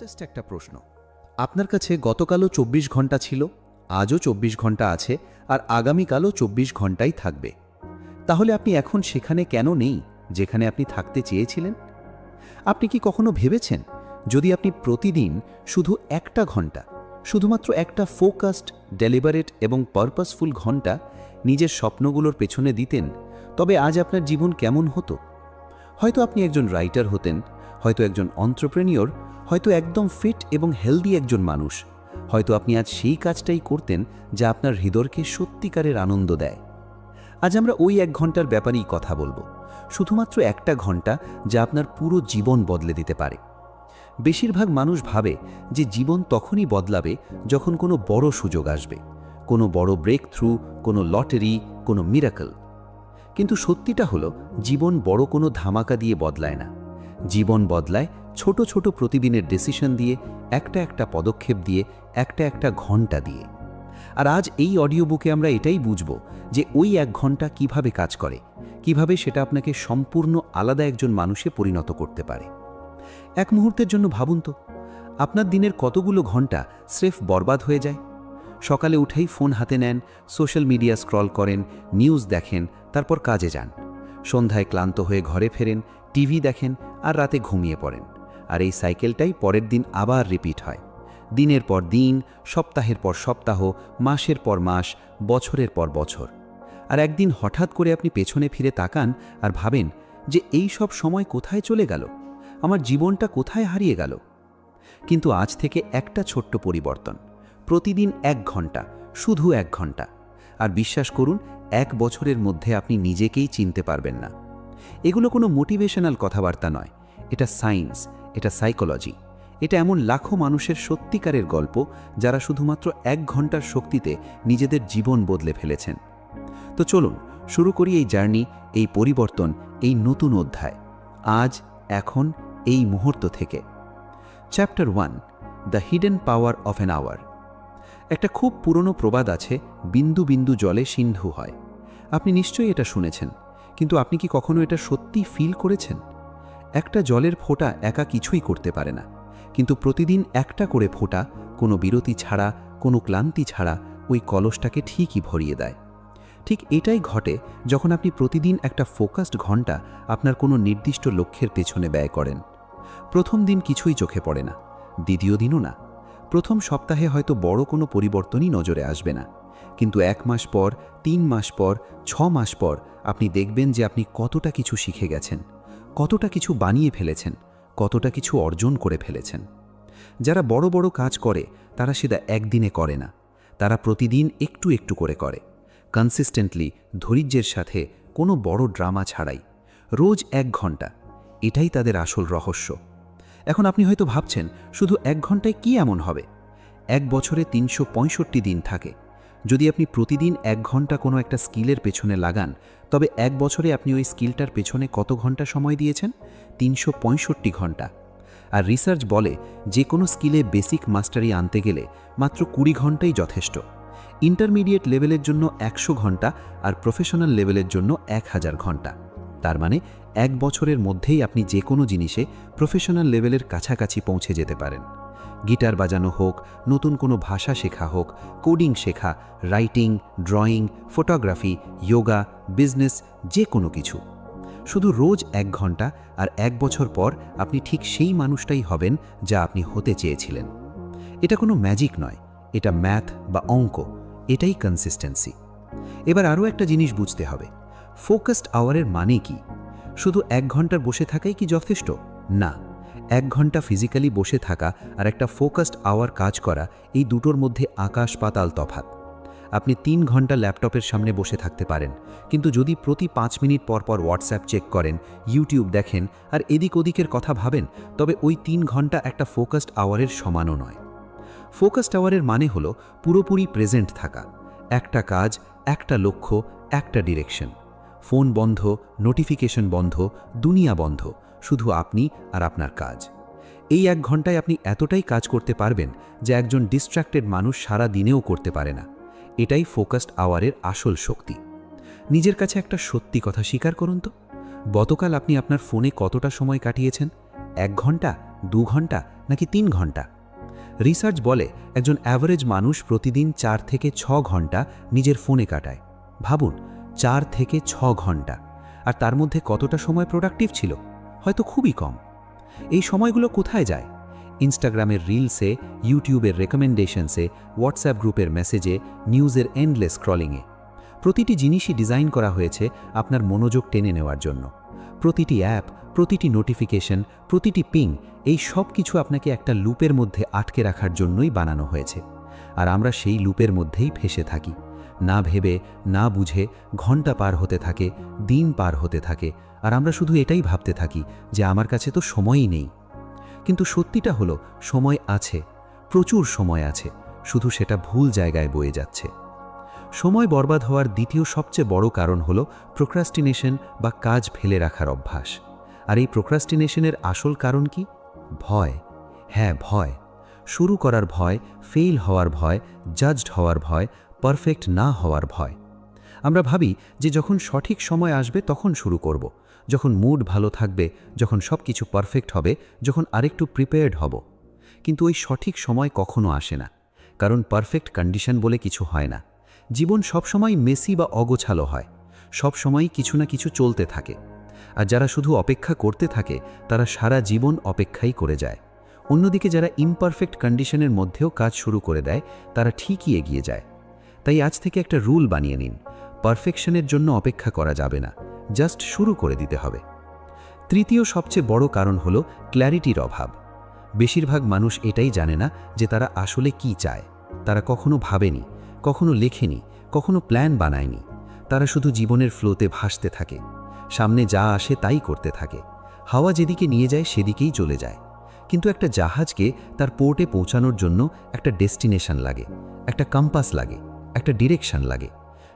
Just একটা প্রশ্ন, আপনার কাছে গতকালও ২৪ ঘন্টা ছিল, আজও ২৪ ঘন্টা আছে, আর আগামীকালও ২৪ ঘন্টাই থাকবে। তাহলে আপনি এখন সেখানে কেন নেই যেখানে আপনি থাকতে চেয়েছিলেন? আপনি কি কখনো ভেবেছেন, যদি আপনি প্রতিদিন শুধু একটা ঘন্টা, শুধুমাত্র একটা ফোকাসড, ডেলিবারেট এবং পারপাসফুল ঘন্টা নিজের স্বপ্নগুলোর পেছনে দিতেন, তবে আজ আপনার জীবন কেমন হতো? হয়তো আপনি একজন রাইটার হতেন, হয়তো একজন এন্টারপ্রেনিয়র, হয়তো একদম ফিট এবং হেলদি একজন মানুষ। হয়তো আপনি আজ সেই কাজটাই করতেন যা আপনার হৃদয়কে সত্যিকারের আনন্দ দেয়। আজ আমরা ওই ১ ঘন্টার ব্যাপারেই কথা বলবো, শুধুমাত্র একটা ঘন্টা যা আপনার পুরো জীবন বদলে দিতে পারে। বেশিরভাগ মানুষ ভাবে যে জীবন তখনই বদলাবে যখন কোনো বড় সুযোগ আসবে, কোনো বড় ব্রেক থ্রু, কোনো লটারি, কোনো মিরাকল। কিন্তু সত্যিটা হলো, জীবন বড় কোনো ধামাকা দিয়ে বদলায় না। জীবন বদলায় ছোট ছোট প্রতিদিনের ডিসিশন দিয়ে, একটা একটা পদক্ষেপ দিয়ে, একটা একটা ঘন্টা দিয়ে। আর আজ এই অডিও বুকে আমরা এটাই বুঝব যে ওই ১ ঘন্টা কিভাবে কাজ করে, কিভাবে সেটা আপনাকে সম্পূর্ণ আলাদা একজন মানুষে পরিণত করতে পারে। এক মুহূর্তের জন্য ভাবুন তো, আপনার দিনের কতগুলো ঘন্টা স্রেফ বরবাদ হয়ে যায়। সকালে উঠেই ফোন হাতে নেন, সোশ্যাল মিডিয়া স্ক্রল করেন, নিউজ দেখেন, তারপর কাজে যান। সন্ধ্যায় ক্লান্ত হয়ে ঘরে ফেরেন, টিভি দেখেন, আর রাতে ঘুমিয়ে পড়েন। আর এই সাইকেলটাই পরের দিন আবার রিপিট হয়। দিনের পর দিন, সপ্তাহের পর সপ্তাহ, মাসের পর মাস, বছরের পর বছর। আর একদিন হঠাৎ করে আপনি পেছনে ফিরে তাকান আর ভাবেন যে এই সব সময় কোথায় চলে গেল, আমার জীবনটা কোথায় হারিয়ে গেল। কিন্তু আজ থেকে একটা ছোট্ট পরিবর্তন, প্রতিদিন ১ ঘন্টা, শুধু ১ ঘন্টা। আর বিশ্বাস করুন, ১ বছরের মধ্যে আপনি নিজেকেই চিনতে পারবেন না। এগুলো কোনো মোটিভেশনাল কথাবার্তা নয়, এটা সায়েন্স, এটা সাইকোলজি, এটা এমন লাখো মানুষের সত্যিকারের গল্প যারা শুধুমাত্র ১ ঘন্টার শক্তিতে নিজেদের জীবন বদলে ফেলেছেন। তো চলুন শুরু করি এই জার্নি, এই পরিবর্তন, এই নতুন অধ্যায়। আজ, এখন, এই মুহূর্ত থেকে। Chapter 1, the hidden power of an hour. একটা খুব পুরনো প্রবাদ আছে, বিন্দু বিন্দু জলে সিন্ধু হয়। আপনি নিশ্চয়ই এটা শুনেছেন, কিন্তু আপনি কি কখনো এটা সত্যি ফিল করেছেন? একটা জলের ফোঁটা একা কিছুই করতে পারে না, কিন্তু প্রতিদিন একটা করে ফোঁটা, কোনো বিরতি ছাড়া, কোনো ক্লান্তি ছাড়া, ওই কলসটাকে ঠিকই ভরিয়ে দেয়। ঠিক এটাই ঘটে যখন আপনি প্রতিদিন একটা ফোকাসড ঘন্টা আপনার কোনো নির্দিষ্ট লক্ষ্যের পেছনে ব্যয় করেন। প্রথম দিন কিছুই চোখে পড়ে না, দ্বিতীয় দিনও না, প্রথম সপ্তাহে হয়তো বড় কোনো পরিবর্তনই নজরে আসবে না। কিন্তু ১ মাস পর, ৩ মাস পর, ৬ মাস পর আপনি দেখবেন যে আপনি কতটা কিছু শিখে গেছেন, কতটা কিছু বানিয়ে ফেলেছেন, কতটা কিছু অর্জন করে ফেলেছেন। যারা বড় বড় কাজ করে তারা সেটা একদিনে করে না, তারা প্রতিদিন একটু একটু করে করে, কনসিস্টেন্টলি, ধৈর্যের সাথে, কোনো বড় ড্রামা ছাড়াই, রোজ ১ ঘন্টা। এটাই তাদের আসল রহস্য। এখন আপনি হয়তো ভাবছেন, শুধু ১ ঘন্টায় কি এমন হবে? ১ বছরে ৩৬৫ দিন থাকে। যদি আপনি প্রতিদিন ১ ঘন্টা কোনো একটা স্কিলের পেছনে লাগান, তবে ১ বছরে আপনি ওই স্কিলটার পেছনে কত ঘন্টা সময় দিয়েছেন? ৩৬৫ ঘন্টা। আর রিসার্চ বলে, যে কোনো স্কিলে বেসিক মাস্টারি আনতে গেলে মাত্র ২০ ঘন্টাই যথেষ্ট। ইন্টারমিডিয়েট লেভেলের জন্য ১০০ ঘন্টা, আর প্রফেশনাল লেভেলের জন্য ১০০০ ঘন্টা। তার মানে ১ বছরের মধ্যেই আপনি যে কোনো জিনিসে প্রফেশনাল লেভেলের কাছাকাছি পৌঁছে যেতে পারেন। গিটার বাজানো হোক, নতুন কোনো ভাষা শেখা হোক, কোডিং শেখা, writing, drawing, photography, yoga, business, যে কোনো কিছু। শুধু রোজ ১ ঘন্টা, আর ১ বছর পর আপনি ঠিক সেই মানুষটাই হবেন যা আপনি হতে চেয়েছিলেন। এটা কোনো ম্যাজিক নয়, এটা ম্যাথ বা অঙ্ক, এটাই কনসিস্টেন্সি। এবার আরও একটা জিনিস বুঝতে হবে, ফোকাসড আওয়ারের মানে কি? শুধু ১ ঘন্টার বসে থাকাই কি যথেষ্ট? না। ১ ঘন্টা ফিজিক্যালি বসে থাকা আর একটা ফোকাসড আওয়ার কাজ করা, এই দুটোর মধ্যে আকাশ পাতাল তফাৎ। আপনি ৩ ঘন্টা ল্যাপটপের সামনে বসে থাকতে পারেন, কিন্তু যদি প্রতি ৫ মিনিট পর পর হোয়াটসঅ্যাপ চেক করেন, ইউটিউব দেখেন, আর এদিক ওদিকের কথা ভাবেন, তবে ওই ৩ ঘন্টা একটা ফোকাসড আওয়ারের সমানও নয়। ফোকাসড আওয়ারের মানে হলো পুরোপুরি প্রেজেন্ট থাকা, একটা কাজ, একটা লক্ষ্য, একটা ডিরেকশন। ফোন বন্ধ, নোটিফিকেশন বন্ধ, দুনিয়া বন্ধ, শুধু আপনি আর আপনার কাজ। এই ১ ঘন্টায় আপনি এতটাই কাজ করতে পারবেন যে একজন ডিস্ট্র্যাক্টেড মানুষ সারা দিনেও করতে পারে না। এটাই ফোকাসড আওয়ারের আসল শক্তি। নিজের কাছে একটা সত্যি কথা স্বীকার করুন তো, গতকাল আপনি আপনার ফোনে কতটা সময় কাটিয়েছেন? ১ ঘন্টা 2 ঘন্টা নাকি 3 ঘন্টা? রিসার্চ বলে একজন অ্যাভারেজ মানুষ প্রতিদিন 4 থেকে 6 ঘন্টা নিজের ফোনে কাটায়। ভাবুন, 4 থেকে 6 ঘন্টা। আর তার মধ্যে কতটা সময় প্রোডাক্টিভ ছিল? হয়তো খুবই কম। এই সময়গুলো কোথায় যায়? ইনস্টাগ্রামের রিলসে, ইউটিউবের রেকমেন্ডেশনসে, হোয়াটসঅ্যাপ গ্রুপের মেসেজে, নিউজের এন্ডলেস স্ক্রলিংয়ে। প্রতিটি জিনিসই ডিজাইন করা হয়েছে আপনার মনোযোগ টেনে নেওয়ার জন্য। প্রতিটি অ্যাপ, প্রতিটি নোটিফিকেশন, প্রতিটি পিং, এই সব কিছু আপনাকে একটা লুপের মধ্যে আটকে রাখার জন্যই বানানো হয়েছে। আর আমরা সেই লুপের মধ্যেই ফেসে থাকি। না ভেবে, না বুঝে ঘন্টা পার হতে থাকে, দিন পার হতে থাকে, আর আমরা শুধু এটাই ভাবতে থাকি যে আমার কাছে তো সময়ই নেই। কিন্তু সত্যিটা হলো, সময় আছে, প্রচুর সময় আছে, শুধু সেটা ভুল জায়গায় বয়ে যাচ্ছে। সময় বরবাদ হওয়ার দ্বিতীয় সবচেয়ে বড় কারণ হলো প্রোক্রাস্টিনেশন বা কাজ ফেলে রাখার অভ্যাস। আর এই প্রোক্রাস্টিনেশনের আসল কারণ কি? ভয়। হ্যাঁ, ভয়। শুরু করার ভয়, ফেইল হওয়ার ভয়, জাজড হওয়ার ভয়, পারফেক্ট না হওয়ার ভয়। আমরা ভাবি যে যখন সঠিক সময় আসবে তখন শুরু করব, যখন মুড ভালো থাকবে, যখন সব কিছু পারফেক্ট হবে, যখন আরেকটু প্রিপেয়ার্ড হব। কিন্তু ওই সঠিক সময় কখনো আসে না, কারণ পারফেক্ট কন্ডিশন বলে কিছু হয় না। জীবন সবসময় মেসি বা অগোছালো হয়, সবসময়ই কিছু না কিছু চলতে থাকে। আর যারা শুধু অপেক্ষা করতে থাকে তারা সারা জীবন অপেক্ষাই করে যায়। অন্যদিকে যারা ইমপারফেক্ট কন্ডিশনের মধ্যেও কাজ শুরু করে দেয় তারা ঠিকই এগিয়ে যায়। তাই আজ থেকে একটা রুল বানিয়ে নিন, পারফেকশনের জন্য অপেক্ষা করা যাবে না, জাস্ট শুরু করে দিতে হবে। তৃতীয় সবচেয়ে বড় কারণ হলো ক্ল্যারিটির অভাব। বেশিরভাগ মানুষ এটাই জানে না যে তারা আসলে কি চায়। তারা কখনো ভাবেনি, কখনো লেখেনি, কখনো প্ল্যান বানায়নি। তারা শুধু জীবনের ফ্লোতে ভাসতে থাকে, সামনে যা আসে তাই করতে থাকে। হাওয়া যেদিকে নিয়ে যায় সেদিকেই চলে যায়। কিন্তু একটা জাহাজকে তার পোর্টে পৌঁছানোর জন্য একটা ডেস্টিনেশন লাগে, একটা কম্পাস লাগে, একটা ডিরেকশন লাগে।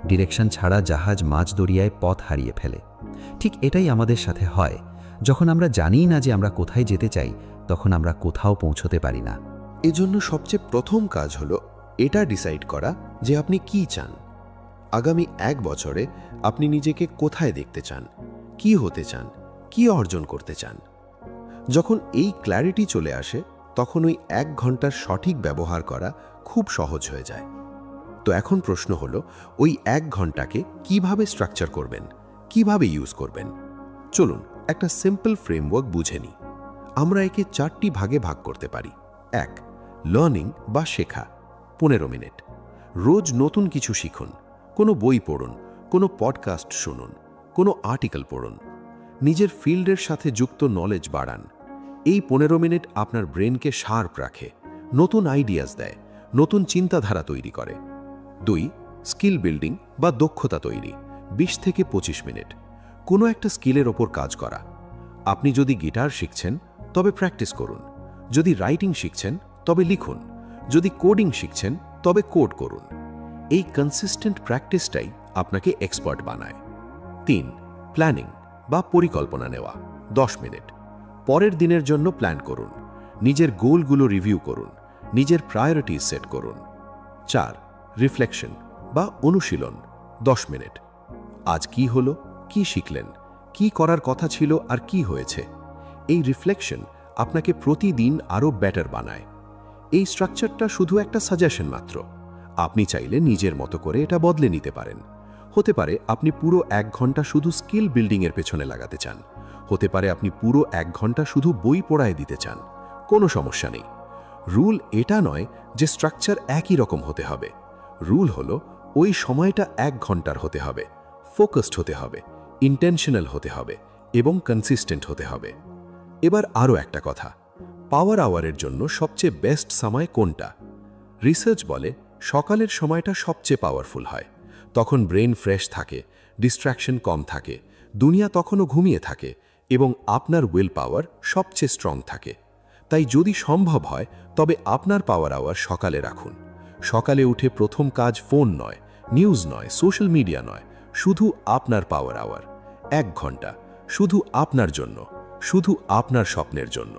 ডিরেকশন ছাড়া জাহাজ মাঝ দরিয়ায় পথ হারিয়ে ফেলে। ঠিক এটাই আমাদের সাথে হয়। যখন আমরা জানিই না যে আমরা কোথায় যেতে চাই, তখন আমরা কোথাও পৌঁছতে পারি না। এজন্য সবচেয়ে প্রথম কাজ হলো এটা ডিসাইড করা যে আপনি কি চান। আগামী 1 বছরে আপনি নিজেকে কোথায় দেখতে চান, কি হতে চান, কি অর্জন করতে চান। যখন এই ক্ল্যারিটি চলে আসে তখন ওই 1 ঘন্টার সঠিক ব্যবহার করা খুব সহজ হয়ে যায়। তো এখন প্রশ্ন হলো, ওই 1 ঘন্টাকে কিভাবে স্ট্রাকচার করবেন, কিভাবে ইউজ করবেন। চলুন একটা সিম্পল ফ্রেমওয়ার্ক বুঝে নিই। আমরা একে 4টি ভাগে ভাগ করতে পারি। 1. লার্নিং বা শেখা, 15 মিনিট। রোজ নতুন কিছু শিখুন, কোনো বই পড়ুন, কোনো পডকাস্ট শুনুন, কোনো আর্টিকেল পড়ুন। নিজের ফিল্ডের সাথে যুক্ত নলেজ বাড়ান। এই 15 মিনিট আপনার ব্রেনকে শার্প রাখে, নতুন আইডিয়াস দেয়, নতুন চিন্তাধারা তৈরি করে। 2. স্কিল বিল্ডিং বা দক্ষতা তৈরি, 20 থেকে 25 মিনিট। কোনো একটা স্কিলের ওপর কাজ করা। আপনি যদি গিটার শিখছেন তবে প্র্যাকটিস করুন, যদি রাইটিং শিখছেন তবে লিখুন, যদি কোডিং শিখছেন তবে কোড করুন। এই কনসিস্টেন্ট প্র্যাকটিসটাই আপনাকে এক্সপার্ট বানায়। 3. প্ল্যানিং বা পরিকল্পনা নেওয়া, 10 মিনিট। পরের দিনের জন্য প্ল্যান করুন, নিজের গোলগুলো রিভিউ করুন, নিজের প্রায়োরিটিজ সেট করুন। 4. রিফ্লেকশন বা অনুশীলন, 10 মিনিট। আজ কি হলো, কি শিখলেন, কি করার কথা ছিল আর কি হয়েছে। এই রিফ্লেকশন আপনাকে প্রতিদিন আরও বেটার বানায়। এই স্ট্রাকচারটা শুধু একটা সাজেশন মাত্র। আপনি চাইলে নিজের মতো করে এটা বদলে নিতে পারেন। হতে পারে আপনি পুরো 1 ঘন্টা শুধু স্কিল বিল্ডিংয়ের পেছনে লাগাতে চান, হতে পারে আপনি পুরো 1 ঘন্টা শুধু বই পড়ায় দিতে চান। কোনো সমস্যা নেই। রুল এটা নয় যে স্ট্রাকচার একই রকম হতে হবে। রুল হলো ওই সময়টা 1 ঘন্টার হতে হবে, ফোকাসড হতে হবে, ইন্টেনশনাল হতে হবে এবং কনসিস্টেন্ট হতে হবে। এবার আরও একটা কথা, পাওয়ার আওয়ারের জন্য সবচেয়ে বেস্ট সময় কোনটা? রিসার্চ বলে সকালের সময়টা সবচেয়ে পাওয়ারফুল হয়। তখন ব্রেন ফ্রেশ থাকে, ডিস্ট্র্যাকশন কম থাকে, দুনিয়া তখনও ঘুমিয়ে থাকে এবং আপনার উইল পাওয়ার সবচেয়ে স্ট্রং থাকে। তাই যদি সম্ভব হয় তবে আপনার পাওয়ার আওয়ার সকালে রাখুন। সকালে উঠে প্রথম কাজ ফোন নয়, নিউজ নয়, সোশ্যাল মিডিয়া নয়, শুধু আপনার পাওয়ার আওয়ার। 1 ঘন্টা শুধু আপনার জন্য, শুধু আপনার স্বপ্নের জন্য।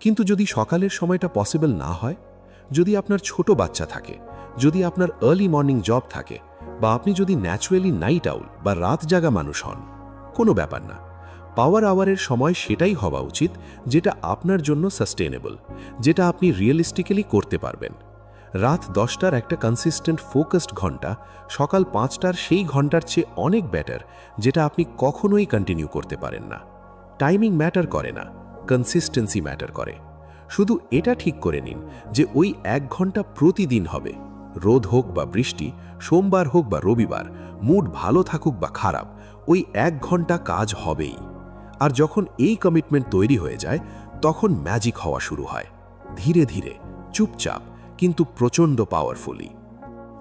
কিন্তু যদি সকালের সময়টা পসিবল না হয়, যদি আপনার ছোট বাচ্চা থাকে, যদি আপনার আর্লি মর্নিং জব থাকে, বা আপনি যদি ন্যাচুরালি নাইট আউল বা রাত জাগা মানুষ হন, কোনো ব্যাপার না। পাওয়ার আওয়ারের সময় সেটাই হওয়া উচিত যেটা আপনার জন্য সাস্টেনেবল, যেটা আপনি রিয়েলিস্টিক্যালি করতে পারবেন। রাত 10টার একটা কনসিস্টেন্ট ফোকাসড ঘন্টা সকাল 5টার সেই ঘন্টার চেয়ে অনেক বেটার, যেটা আপনি কখনোই কন্টিনিউ করতে পারেন না। টাইমিং ম্যাটার করে না, কনসিস্টেন্সি ম্যাটার করে। শুধু এটা ঠিক করে নিন যে ওই 1 ঘন্টা প্রতিদিন হবে। রোদ হোক বা বৃষ্টি, সোমবার হোক বা রবিবার, মুড ভালো থাকুক বা খারাপ, ওই 1 ঘন্টা কাজ হবেই। আর যখন এই কমিটমেন্ট তৈরি হয়ে যায়, তখন ম্যাজিক হওয়া শুরু হয়, ধীরে ধীরে, চুপচাপ, কিন্তু প্রচণ্ড powerfully.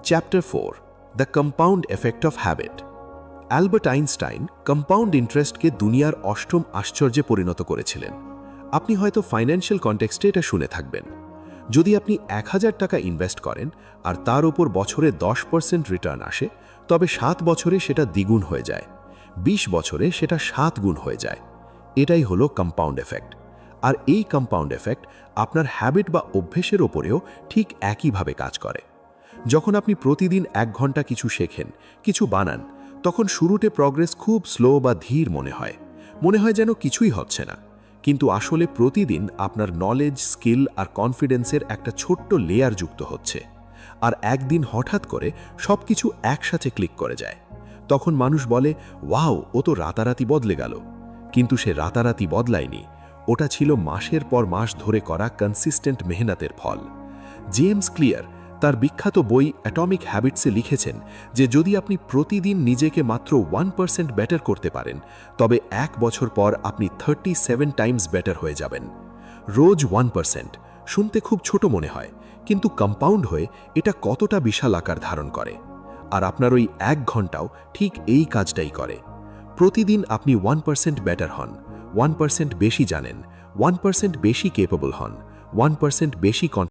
Chapter 4, the compound effect of habit. Albert Einstein compound ইন্টারেস্টকে দুনিয়ার অষ্টম আশ্চর্যে পরিণত করেছিলেন। আপনি হয়তো ফাইন্যান্সিয়াল কনটেক্সটে এটা শুনে থাকবেন। যদি আপনি 1000 টাকা ইনভেস্ট করেন আর তার উপর বছরে 10% রিটার্ন আসে, তবে 7 বছরে সেটা দ্বিগুণ হয়ে যায়, 20 বছরে সেটা 7 গুণ হয়ে যায়। এটাই হলো কম্পাউন্ড এফেক্ট। আর এই কম্পাউন্ড এফেক্ট আপনার হ্যাবিট বা অভ্যেসের ওপরেও ঠিক একইভাবে কাজ করে। যখন আপনি প্রতিদিন 1 ঘন্টা কিছু শেখেন, কিছু বানান, তখন শুরুতে প্রগ্রেস খুব স্লো বা ধীর মনে হয় যেন কিছুই হচ্ছে না। কিন্তু আসলে প্রতিদিন আপনার নলেজ, স্কিল আর কনফিডেন্সের একটা ছোট্ট লেয়ার যুক্ত হচ্ছে। আর একদিন হঠাৎ করে সব কিছু একসাথে ক্লিক করে যায়। তখন মানুষ বলে, ওয়াও, ও তো রাতারাতি বদলে গেল। কিন্তু সে রাতারাতি বদলায়নি, ওটা ছিল মাসের পর মাস ধরে করা কনসিস্টেন্ট মেহনতের ফল। জেমস ক্লিয়ার তার বিখ্যাত বই অ্যাটমিক হ্যাবিটসে লিখেছেন যে যদি আপনি প্রতিদিন নিজেকে মাত্র 1% বেটার করতে পারেন, তবে 1 বছর পর আপনি 37 টাইমস বেটার হয়ে যাবেন। রোজ 1%, শুনতে খুব ছোট মনে হয়, কিন্তু কম্পাউন্ড হয়ে এটা কতটা বিশাল আকার ধারণ করে। আর আপনার ওই 1 ঘন্টাও ঠিক এই কাজটাই করে। প্রতিদিন আপনি 1% বেটার হন, 1% বেশি জানেন, 1% বেশি ক্যাপেবল হন, 1% বেশি